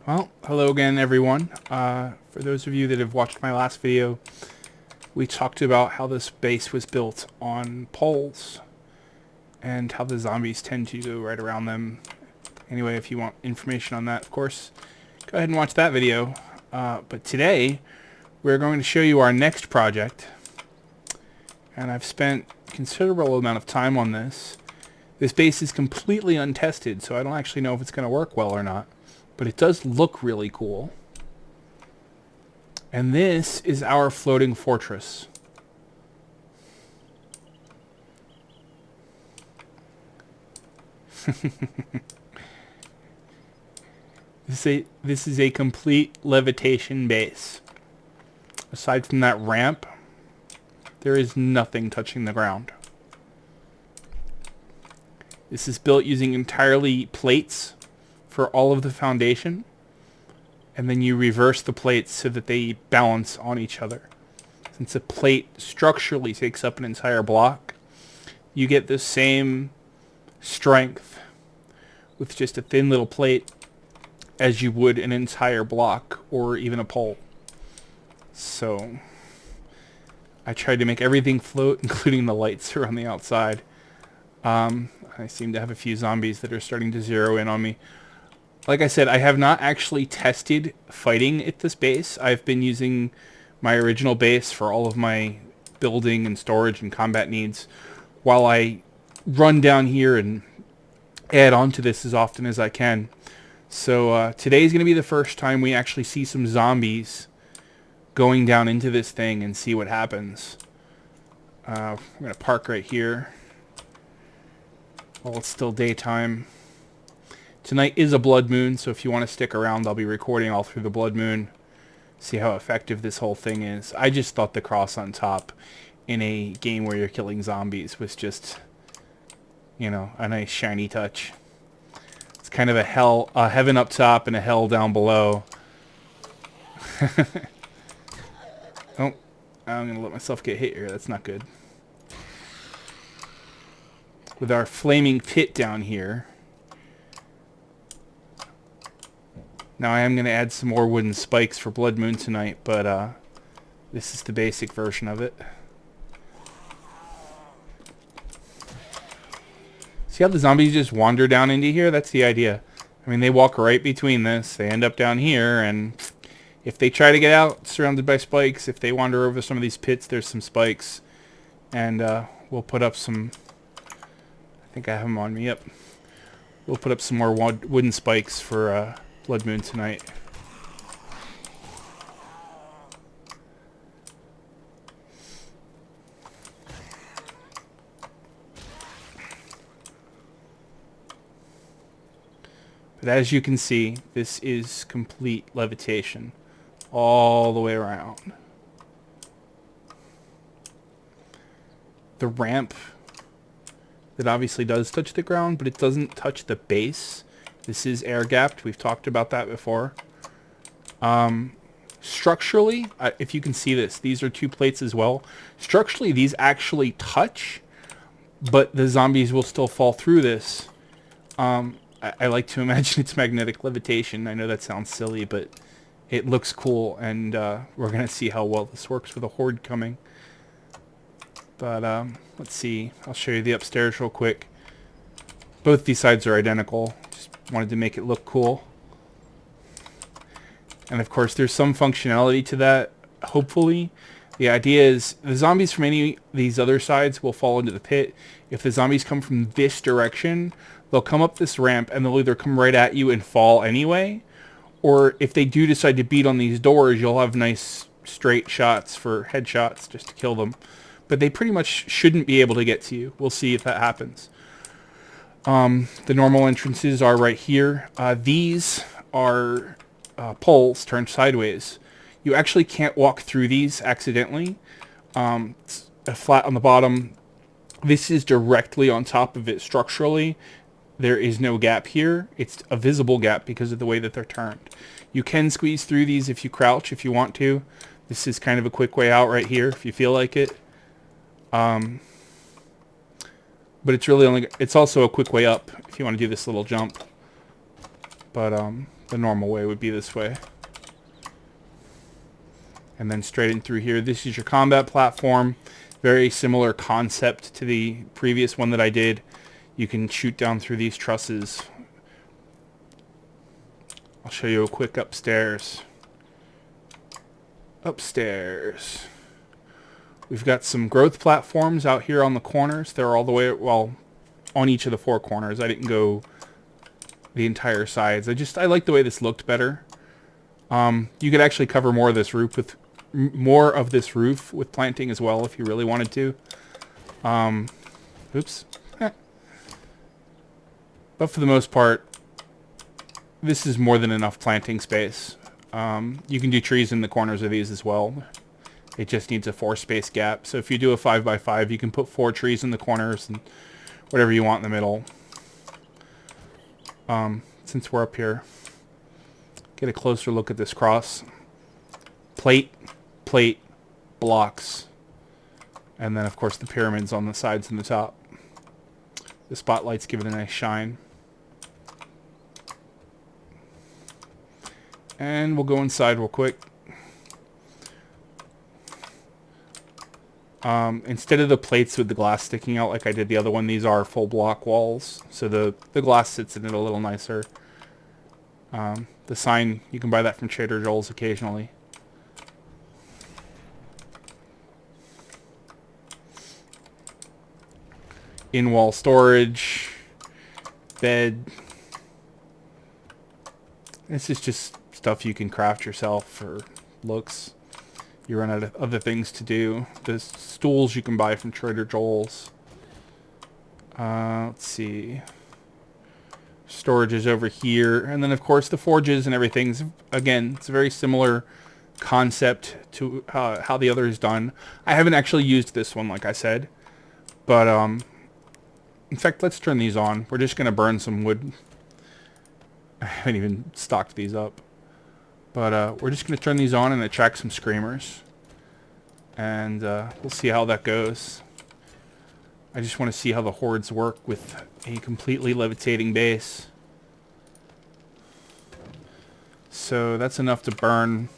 Well, hello again, everyone. For those of you that have watched my last video, we talked about how this base was built on poles and how the zombies tend to go right around them. Anyway, if you want information on that, of course, go ahead and watch that video. But today, we're going to show you our next project, and I've spent a considerable amount of time on this. This base is completely untested, so I don't actually know if it's going to work well or not. But it does look really cool. And this is our floating fortress. This is a complete levitation base. Aside from that ramp, there is nothing touching the ground. This is built using entirely plates for all of the foundation, and then you reverse the plates so that they balance on each other. Since a plate structurally takes up an entire block, you get the same strength with just a thin little plate as you would an entire block or even a pole. So I tried to make everything float, including the lights around the outside. I seem to have a few zombies that are starting to zero in on me. Like I said, I have not actually tested fighting at this base. I've been using my original base for all of my building and storage and combat needs, while I run down here and add on to this as often as I can. So today's going to be the first time we actually see some zombies going down into this thing and see what happens. I'm going to park right here while it's still daytime. Tonight is a blood moon, so if you want to stick around, I'll be recording all through the blood moon. See how effective this whole thing is. I just thought the cross on top in a game where you're killing zombies was just, you know, a nice shiny touch. It's kind of a heaven up top and a hell down below. Oh, I'm going to let myself get hit here. That's not good. With our flaming pit down here. Now I am going to add some more wooden spikes for Blood Moon tonight, but this is the basic version of it. See how the zombies just wander down into here? That's the idea. I mean, they walk right between this. They end up down here, and if they try to get out, surrounded by spikes. If they wander over some of these pits, there's some spikes. And we'll put up some... I think I have them on me. Yep. We'll put up some more wooden spikes for Blood Moon tonight. But as you can see, this is complete levitation all the way around. The ramp, that obviously does touch the ground, but it doesn't touch the base. This is air gapped. We've talked about that before. Structurally, if you can see this, these are two plates as well. Structurally, these actually touch, but the zombies will still fall through this. I like to imagine it's magnetic levitation. I know that sounds silly, but it looks cool, and we're going to see how well this works with a horde coming. But let's see. I'll show you the upstairs real quick. Both these sides are identical. Just wanted to make it look cool. And of course, there's some functionality to that, hopefully. The idea is the zombies from any of these other sides will fall into the pit. If the zombies come from this direction, they'll come up this ramp and they'll either come right at you and fall anyway, or if they do decide to beat on these doors, you'll have nice straight shots for headshots just to kill them. But they pretty much shouldn't be able to get to you. We'll see if that happens. The normal entrances are right here. These are poles turned sideways. You actually can't walk through these accidentally. It's a flat on the bottom. This is directly on top of it structurally. There is no gap here. It's a visible gap because of the way that they're turned. You can squeeze through these if you crouch, if you want to. This is kind of a quick way out right here if you feel like it. But it's really only, it's also a quick way up if you want to do this little jump. But The normal way would be this way. And then straight in through here. This is your combat platform. Very similar concept to the previous one that I did. You can shoot down through these trusses. I'll show you a quick upstairs. Upstairs. We've got some growth platforms out here on the corners. They're all the way, well, on each of the 4 corners. I didn't go the entire sides. I like the way this looked better. You could actually cover more of this roof with planting as well if you really wanted to. Oops. But for the most part, this is more than enough planting space. You can do trees in the corners of these as well. It just needs a 4 space gap. So if you do a 5x5, you can put 4 trees in the corners and whatever you want in the middle. Since we're up here, get a closer look at this cross. Plate, blocks, and then of course the pyramids on the sides and the top. The spotlights give it a nice shine. And we'll go inside real quick. Instead of the plates with the glass sticking out like I did the other one, these are full block walls, so the glass sits in it a little nicer. The sign, you can buy that from Trader Joel's occasionally. In-wall storage, bed. This is just stuff you can craft yourself for looks. You run out of other things to do. The stools you can buy from Trader Joel's. Let's see. Storage is over here. And then, of course, the forges and everything. Again, it's a very similar concept to how the other is done. I haven't actually used this one, like I said. But, in fact, let's turn these on. We're just going to burn some wood. I haven't even stocked these up. But we're just going to turn these on and attract some screamers. And we'll see how that goes. I just want to see how the hordes work with a completely levitating base. So that's enough to burn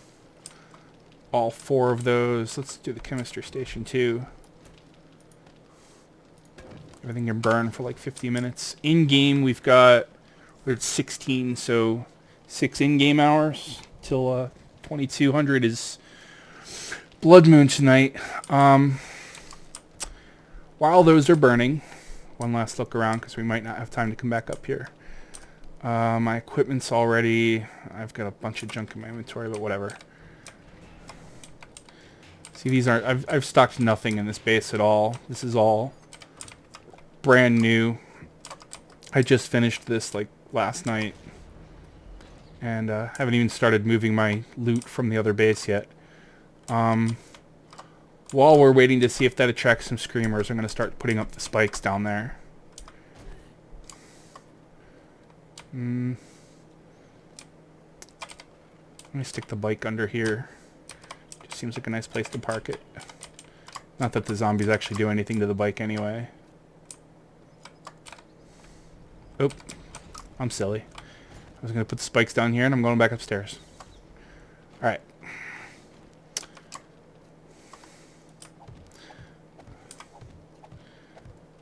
all 4 of those. Let's do the chemistry station too. Everything can burn for like 50 minutes. In-game we're at 16, so 6 in-game hours till 2200 is Blood Moon tonight. While those are burning, one last look around because we might not have time to come back up here. My equipment's already... I've got a bunch of junk in my inventory, but whatever. See, these aren't... I've stocked nothing in this base at all. This is all brand new. I just finished this like last night. And haven't even started moving my loot from the other base yet. While we're waiting to see if that attracts some screamers, I'm going to start putting up the spikes down there. Let me stick the bike under here. Just seems like a nice place to park it. Not that the zombies actually do anything to the bike anyway. Oop. I'm silly. I was going to put the spikes down here and I'm going back upstairs. Alright.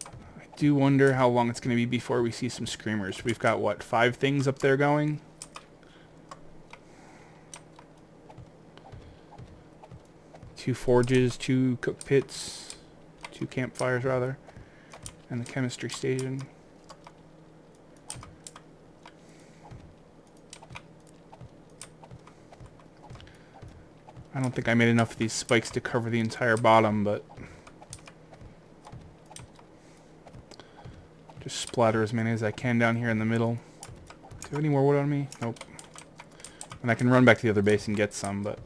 I do wonder how long it's going to be before we see some screamers. We've got, what, 5 things up there going? Two forges, 2 cook pits, 2 campfires rather, and the chemistry station. I don't think I made enough of these spikes to cover the entire bottom, but just splatter as many as I can down here in the middle. Do you have any more wood on me? Nope. And I can run back to the other base and get some, but...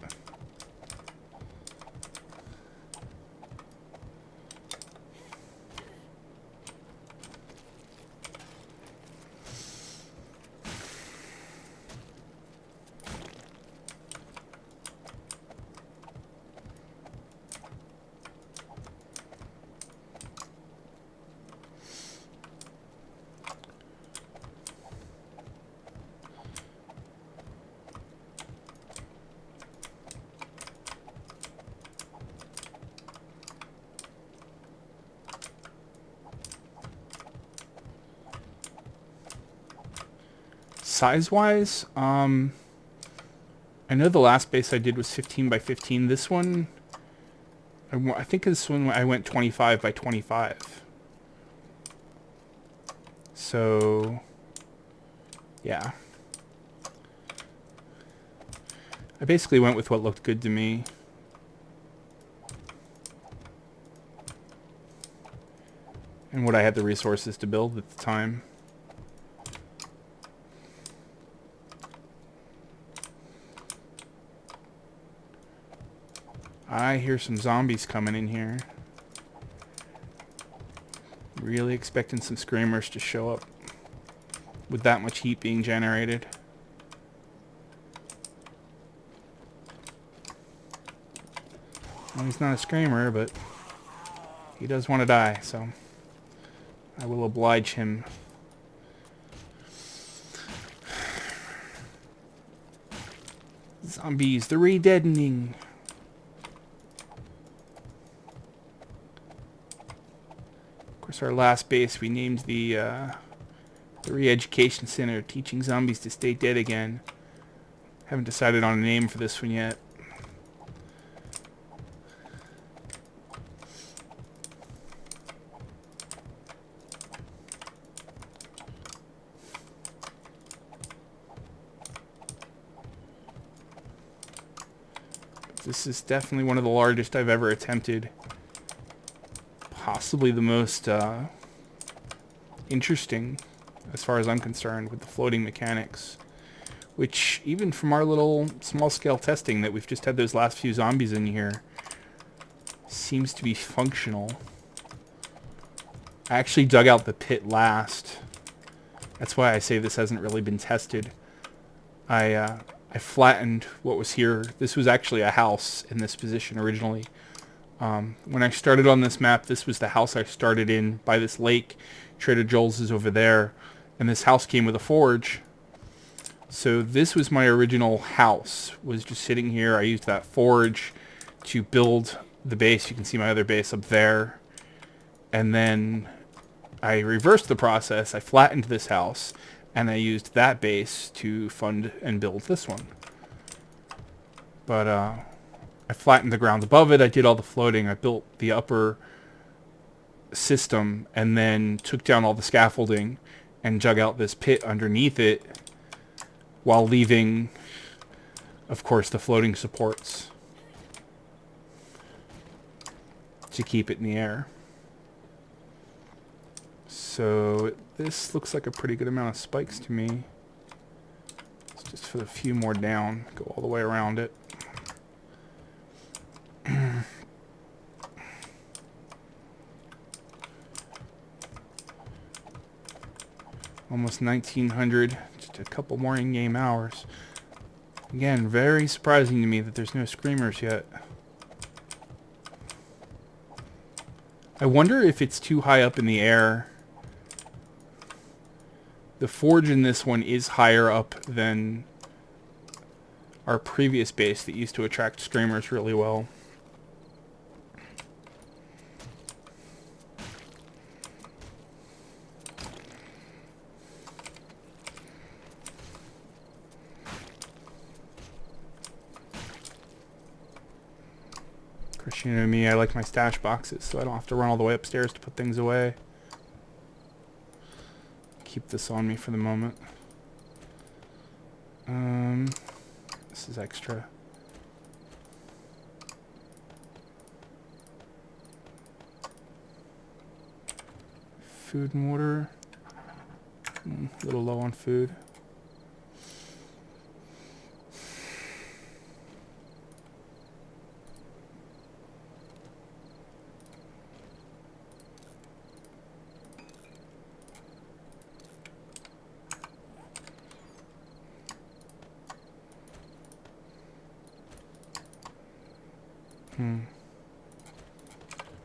Size-wise, I know the last base I did was 15 by 15. This one, I think this one I went 25 by 25. So, yeah. I basically went with what looked good to me. And what I had the resources to build at the time. I hear some zombies coming in here. Really expecting some screamers to show up with that much heat being generated. Well, he's not a screamer, but he does want to die, so I will oblige him. Zombies, they're re-deadening. Of course, our last base we named the Re-Education Center, teaching zombies to stay dead again. Haven't decided on a name for this one yet. This is definitely one of the largest I've ever attempted. Possibly the most interesting, as far as I'm concerned, with the floating mechanics. Which, even from our little small-scale testing that we've just had those last few zombies in here, seems to be functional. I actually dug out the pit last. That's why I say this hasn't really been tested. I flattened what was here. This was actually a house in this position originally. When I started on this map, this was the house I started in by this lake. Trader Joel's is over there. And this house came with a forge. So this was my original house, was just sitting here. I used that forge to build the base. You can see my other base up there. And then I reversed the process. I flattened this house, and I used that base to fund and build this one. But I flattened the ground above it. I did all the floating. I built the upper system, and then took down all the scaffolding and dug out this pit underneath it, while leaving, of course, the floating supports to keep it in the air. So this looks like a pretty good amount of spikes to me. Let's just put a few more down, go all the way around it. Almost 1900, just a couple more in-game hours. Again, very surprising to me that there's no screamers yet. I wonder if it's too high up in the air. The forge in this one is higher up than our previous base that used to attract screamers really well. You know me, I like my stash boxes, so I don't have to run all the way upstairs to put things away. Keep this on me for the moment. This is extra. Food and water. A little low on food.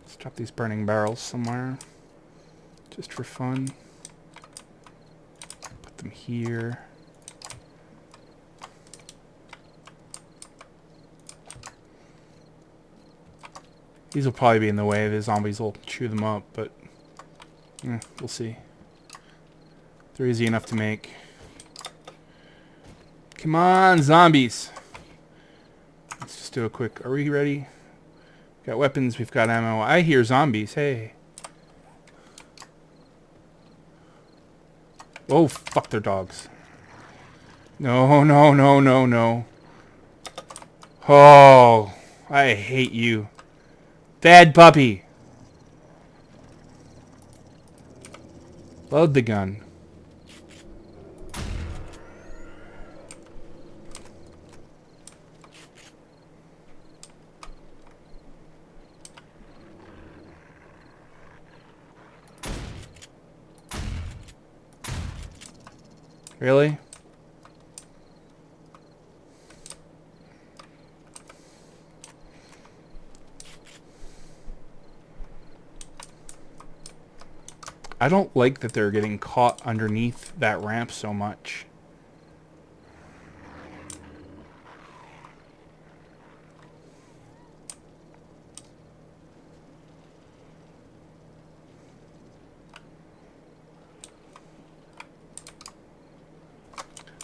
Let's drop these burning barrels somewhere, just for fun. Put them here. These will probably be in the way. The zombies will chew them up, but we'll see. They're easy enough to make. Come on, zombies. Let's just do a quick... Are we ready? Got weapons, we've got ammo. I hear zombies, hey. Oh, fuck, they're dogs. No, no, no, no, no. Oh, I hate you. Bad puppy. Load the gun. Really? I don't like that they're getting caught underneath that ramp so much.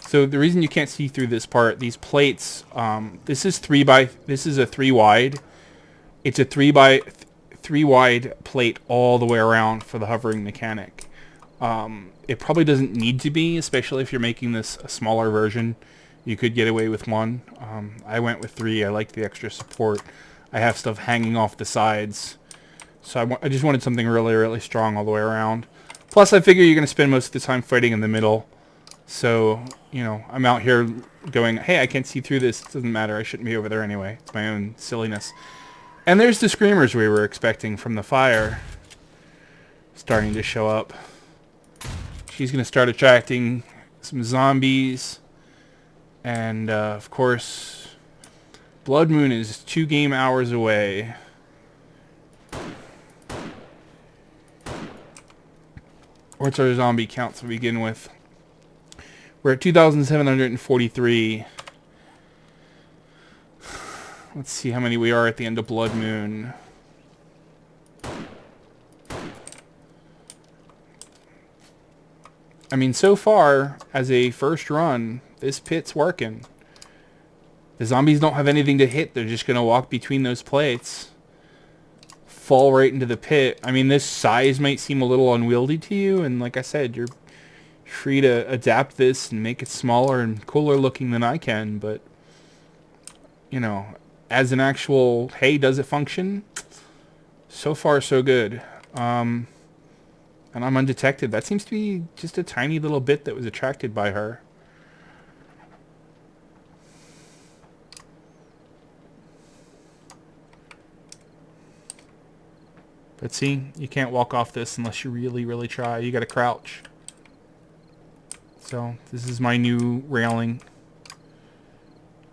So the reason you can't see through this part, these plates, this is a 3 wide. It's a 3 wide plate all the way around for the hovering mechanic. It probably doesn't need to be, especially if you're making this a smaller version. You could get away with 1. I went with 3. I liked the extra support. I have stuff hanging off the sides. So I just wanted something really, really strong all the way around. Plus, I figure you're going to spend most of the time fighting in the middle. So, you know, I'm out here going, hey, I can't see through this. It doesn't matter. I shouldn't be over there anyway. It's my own silliness. And there's the screamers we were expecting from the fire starting to show up. She's going to start attracting some zombies. And, of course, Blood Moon is 2 game hours away. What's our zombie count to begin with? We're at 2,743. Let's see how many we are at the end of Blood Moon. I mean, so far, as a first run, this pit's working. The zombies don't have anything to hit. They're just going to walk between those plates. Fall right into the pit. I mean, this size might seem a little unwieldy to you. And like I said, you're free to adapt this and make it smaller and cooler looking than I can. But, you know, as an actual, hey, does it function? So far, so good. And I'm undetected. That seems to be just a tiny little bit that was attracted by her. But see, you can't walk off this unless you really, really try. You gotta crouch. So, this is my new railing.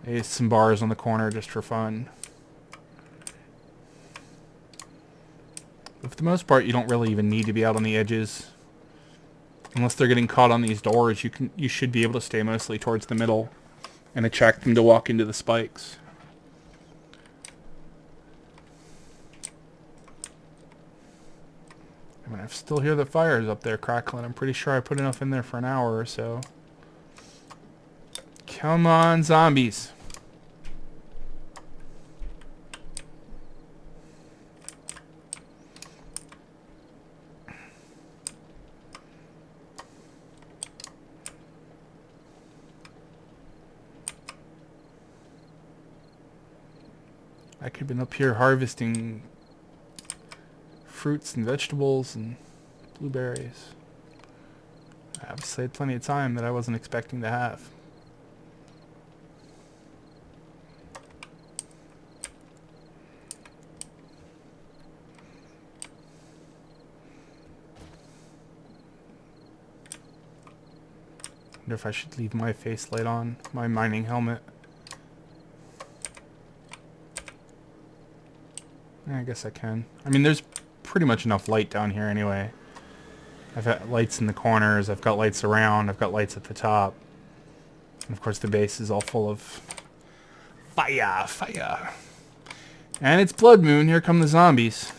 There's some bars on the corner just for fun. But for the most part, you don't really even need to be out on the edges. Unless they're getting caught on these doors, you should be able to stay mostly towards the middle and attract them to walk into the spikes. I mean, I still hear the fires up there crackling. I'm pretty sure I put enough in there for an hour or so. Come on, zombies. I could have been up here harvesting fruits and vegetables and blueberries. I obviously had plenty of time that I wasn't expecting to have. Wonder if I should leave my face light on, my mining helmet. I guess I can. I mean, there's pretty much enough light down here anyway. I've got lights in the corners, I've got lights around, I've got lights at the top. And of course the base is all full of fire, fire. And it's Blood Moon, here come the zombies.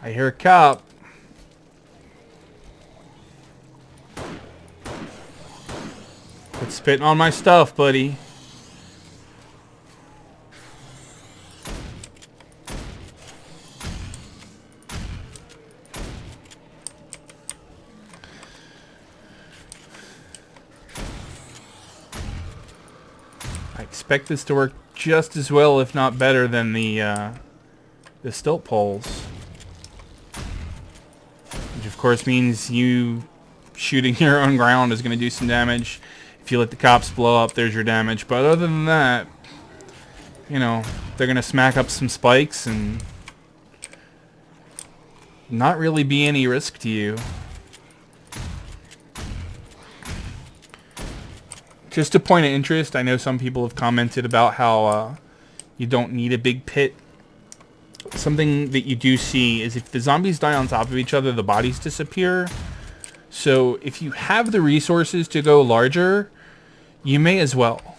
I hear a cop. Quit spitting on my stuff, buddy. I expect this to work just as well, if not better, than the stilt poles. Which of course means you shooting your own ground is going to do some damage. If you let the cops blow up, there's your damage. But other than that, you know, they're going to smack up some spikes and not really be any risk to you. Just a point of interest, I know some people have commented about how you don't need a big pit. Something that you do see is if the zombies die on top of each other, the bodies disappear. So if you have the resources to go larger, you may as well.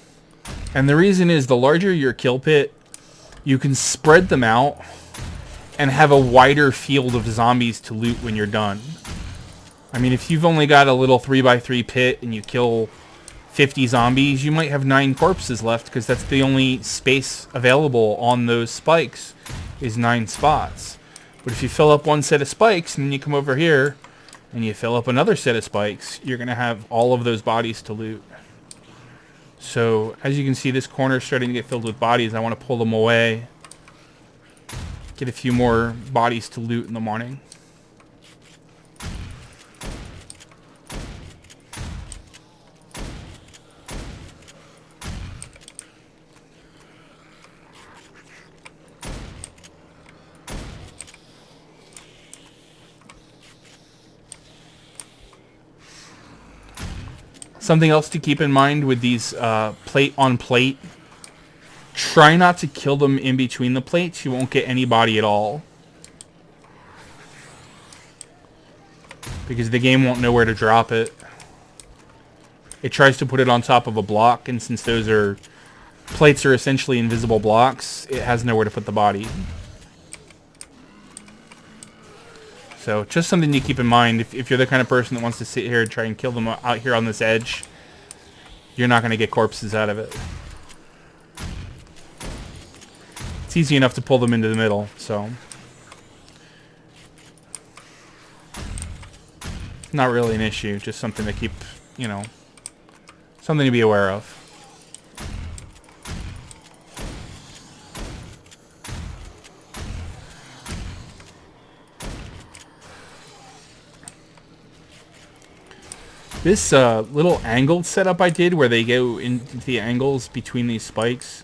And the reason is the larger your kill pit, you can spread them out and have a wider field of zombies to loot when you're done. I mean, if you've only got a little 3x3 pit and you kill 50 zombies, you might have 9 corpses left because that's the only space available on those spikes is 9 spots. But if you fill up one set of spikes and then you come over here and you fill up another set of spikes, you're going to have all of those bodies to loot. So as you can see, this corner is starting to get filled with bodies. I want to pull them away. Get a few more bodies to loot in the morning. Something else to keep in mind with these plate on plate, try not to kill them in between the plates. You won't get any body at all. Because the game won't know where to drop it. It tries to put it on top of a block, and since those are plates are essentially invisible blocks, it has nowhere to put the body. So just something to keep in mind. If you're the kind of person that wants to sit here and try and kill them out here on this edge, you're not going to get corpses out of it. It's easy enough to pull them into the middle, so not really an issue. Just something to keep, you know, something to be aware of. This little angled setup I did where they go into the angles between these spikes,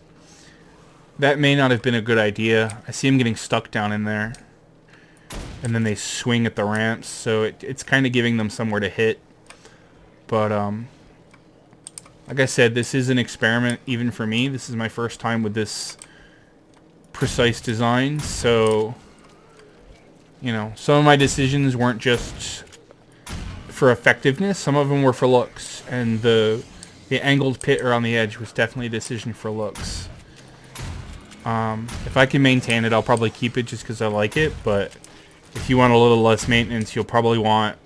that may not have been a good idea. I see them getting stuck down in there. And then they swing at the ramps, so it's kind of giving them somewhere to hit. But, like I said, this is an experiment even for me. This is my first time with this precise design, so, you know, some of my decisions weren't just for effectiveness, some of them were for looks, and the angled pit around the edge was definitely a decision for looks. If I can maintain it, I'll probably keep it just because I like it, but if you want a little less maintenance, you'll probably want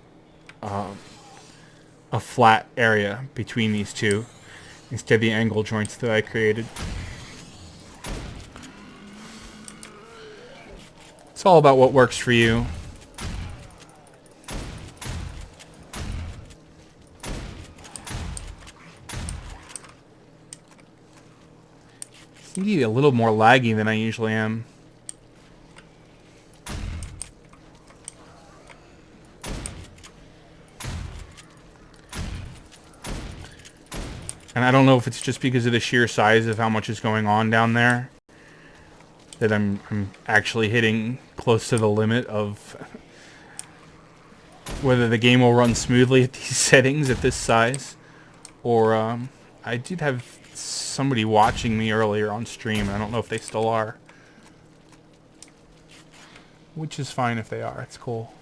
a flat area between these two instead of the angle joints that I created. It's all about what works for you. I seem to be a little more laggy than I usually am. And I don't know if it's just because of the sheer size of how much is going on down there that I'm actually hitting close to the limit of whether the game will run smoothly at these settings at this size, or I did have somebody watching me earlier on stream, and I don't know if they still are. Which is fine if they are, it's cool.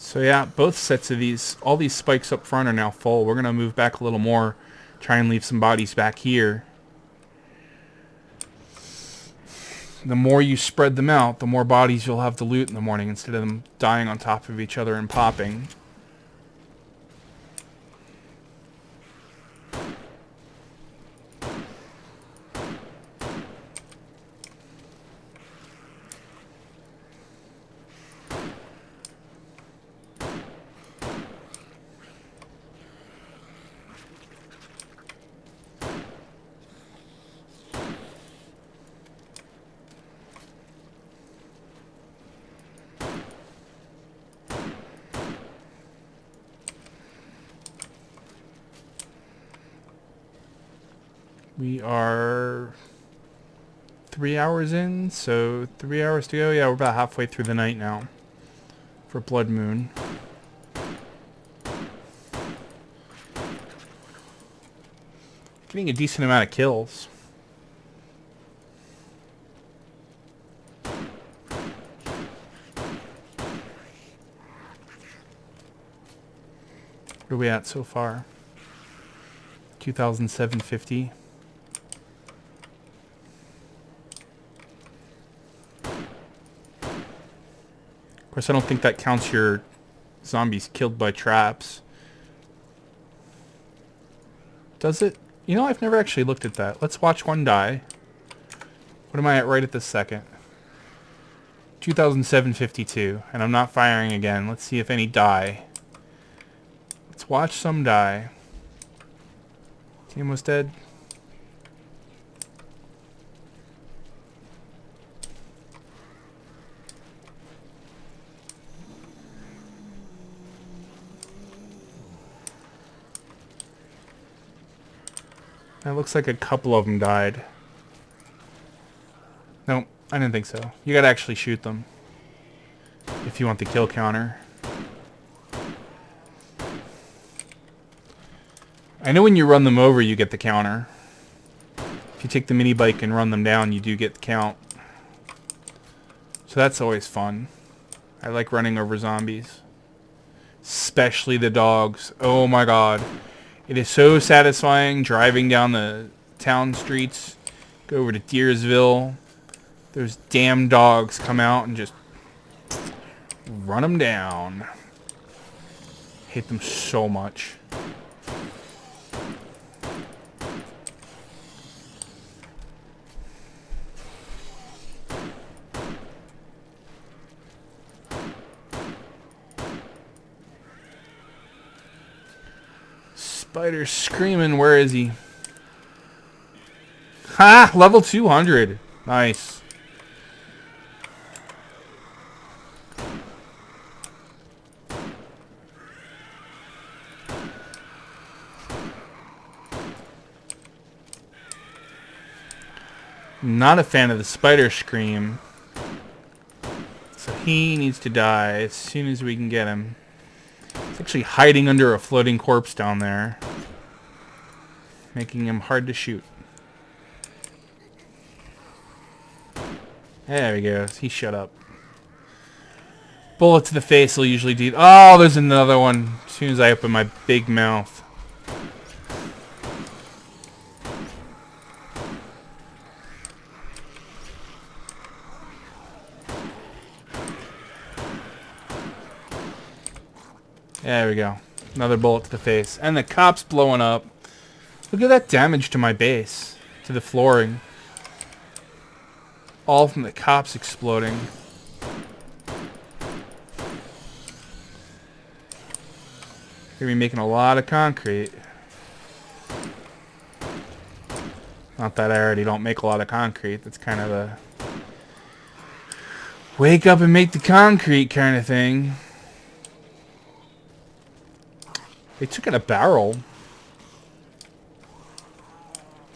So yeah, both sets of these, all these spikes up front are now full. We're going to move back a little more, try and leave some bodies back here. The more you spread them out, the more bodies you'll have to loot in the morning instead of them dying on top of each other and popping. We are 3 hours in, so 3 hours to go. Yeah, we're about halfway through the night now for Blood Moon. Getting a decent amount of kills. Where are we at so far? 2,750. Of course, I don't think that counts your zombies killed by traps. Does it? You know, I've never actually looked at that. Let's watch one die. What am I at right at this second? 2,752. And I'm not firing again. Let's see if any die. Let's watch some die. Is he almost dead? It looks like a couple of them died. Nope, I didn't think so. You gotta actually shoot them if you want the kill counter. I know when you run them over, you get the counter. If you take the mini bike and run them down, you do get the count. So that's always fun. I like running over zombies. Especially the dogs. Oh my god. It is so satisfying driving down the town streets. Go over to Deersville. Those damn dogs come out and just run them down. Hate them so much. Spider's screaming. Where is he? Ha! Level 200. Nice. Not a fan of the spider scream. So he needs to die as soon as we can get him. He's actually hiding under a floating corpse down there, making him hard to shoot. There we go. He shut up. Bullet to the face will usually do... Oh, there's another one. As soon as I open my big mouth. There we go. Another bullet to the face. And the cop's blowing up. Look at that damage to my base. To the flooring. All from the cops exploding. Gonna be making a lot of concrete. Not that I already don't make a lot of concrete. That's kind of a wake up and make the concrete kind of thing. They took out a barrel.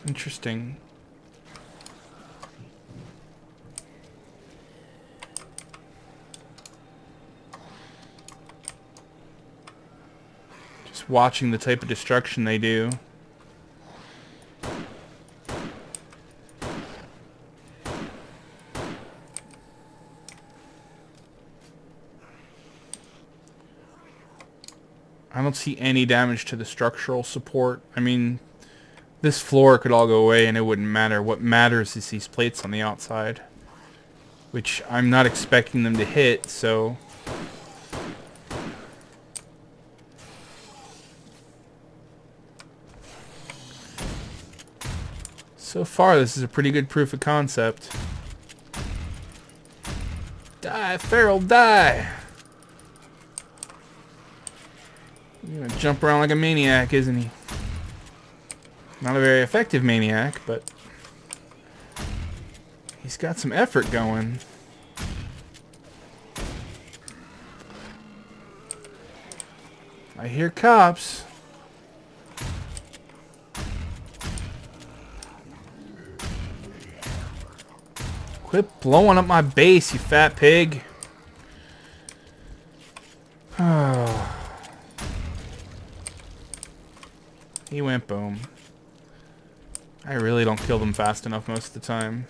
Interesting. Just watching the type of destruction they do. I don't see any damage to the structural support. I mean, this floor could all go away and it wouldn't matter. What matters is these plates on the outside, which I'm not expecting them to hit, so... So far, this is a pretty good proof of concept. Die, Feral, die! He's gonna jump around like a maniac, isn't he? Not a very effective maniac, but he's got some effort going. I hear cops. Quit blowing up my base, you fat pig. He went boom. I really don't kill them fast enough most of the time.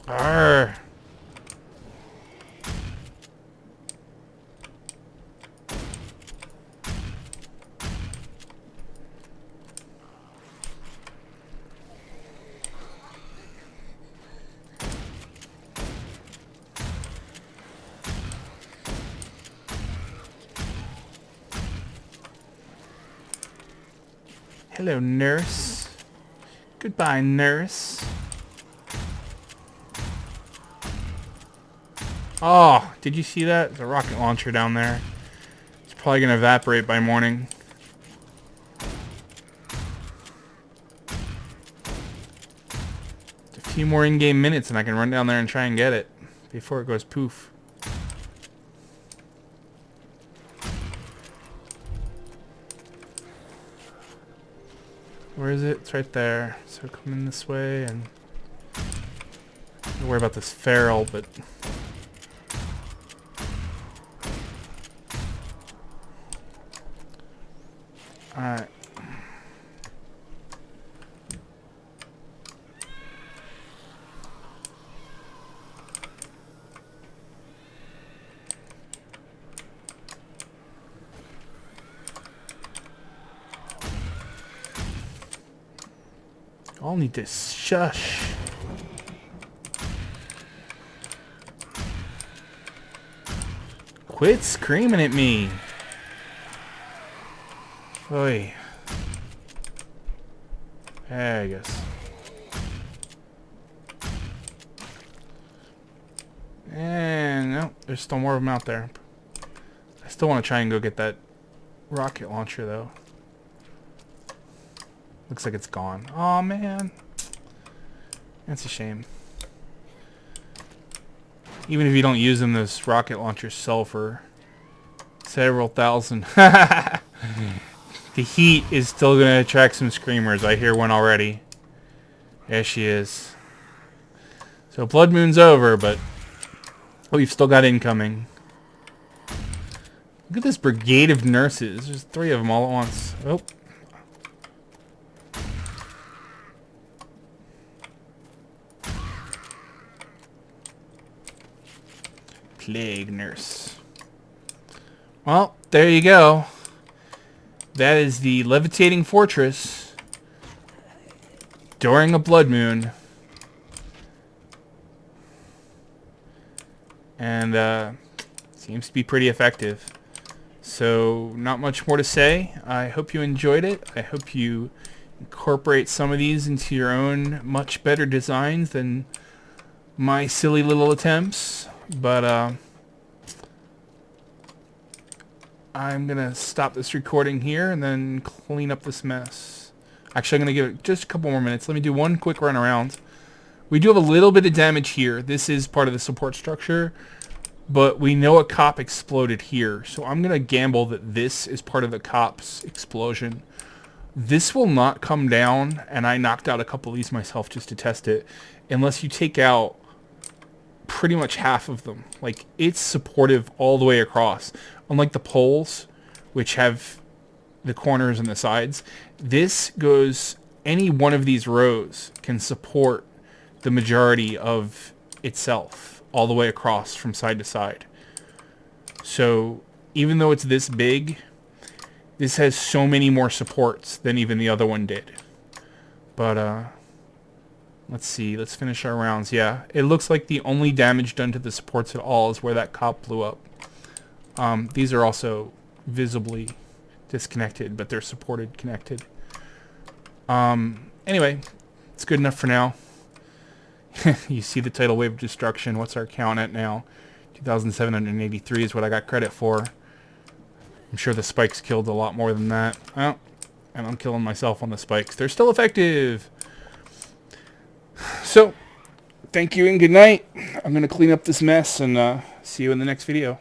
Arrgh. Hello, nurse. Goodbye, nurse. Oh, did you see that? There's a rocket launcher down there. It's probably going to evaporate by morning. Just a few more in-game minutes and I can run down there and try and get it before it goes poof. Where is it? It's right there. So come in this way and... Don't worry about this feral, but... Alright. I'll need to shush. Quit screaming at me. Oy. There, I guess. And no, there's still more of them out there. I still want to try and go get that rocket launcher though. Looks like it's gone. Aw, man. That's a shame. Even if you don't use them, those rocket launchers sell for several thousand. The heat is still going to attract some screamers. I hear one already. There she is. So Blood Moon's over, but we've still got incoming. Look at this brigade of nurses. There's 3 of them all at once. Oh. Plague nurse. Well, there you go. That is the levitating fortress during a blood moon. And seems to be pretty effective. So not much more to say. I hope you enjoyed it. I hope you incorporate some of these into your own much better designs than my silly little attempts. But I'm gonna stop this recording here and then clean up this mess. Actually, I'm gonna give it just a couple more minutes. Let me do one quick run around. We do have a little bit of damage here. This is part of the support structure, but we know a cop exploded here, so I'm gonna gamble that this is part of the cop's explosion. This will not come down, and I knocked out a couple of these myself just to test it, unless you take out pretty much half of them. Like, it's supportive all the way across. Unlike the poles, which have the corners and the sides, this goes, any one of these rows can support the majority of itself all the way across from side to side. So even though it's this big, this has so many more supports than even the other one did. But let's see, let's finish our rounds. Yeah, it looks like the only damage done to the supports at all is where that cop blew up. These are also visibly disconnected, but they're supported connected. Anyway, it's good enough for now. You see the tidal wave of destruction. What's our count at now? 2,783 is what I got credit for. I'm sure the spikes killed a lot more than that. Oh, and I'm killing myself on the spikes. They're still effective. So, thank you and good night. I'm going to clean up this mess and see you in the next video.